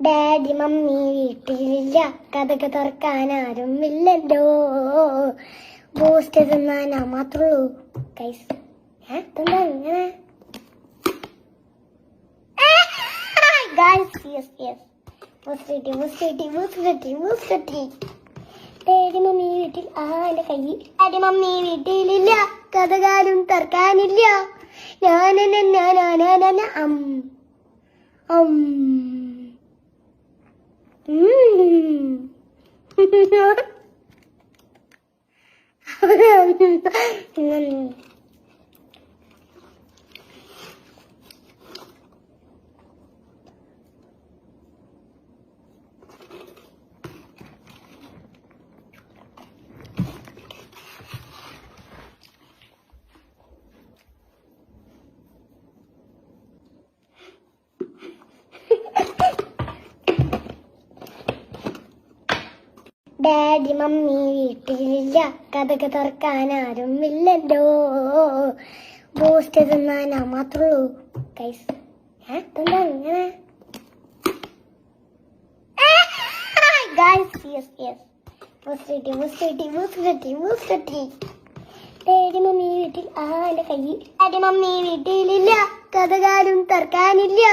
Daddy mummy വീട്ടിലില്ല, കഥക തുറക്കാൻ ആരും ഇല്ലല്ലോ, ബൂസ്റ്റ് തിന്നാനാ മാത്രുള്ളൂ ഗൈസ്. എന്താ ഇങ്ങനെ guys? Yes yes, daddy mummy വീട്ടിൽ, എന്റെ കൈ. ഡാഡി മമ്മി വീട്ടിലില്ല, കഥകാരും തുറക്കാനില്ല, ഡാഡി മമ്മി വീട്ടിലില്ല, കഥക തുറക്കാൻ ആരും ഇല്ലല്ലോ, ബൂസ്റ്റ് തിന്നാനാ മാത്രുള്ളൂ ഗൈസ്. എന്താ ഇങ്ങനെ guys? Yes yes, daddy mummy വീട്ടിൽ, എന്റെ കൈ. ഡാഡി മമ്മി വീട്ടിലില്ല, കഥകാരും തുറക്കാനില്ല,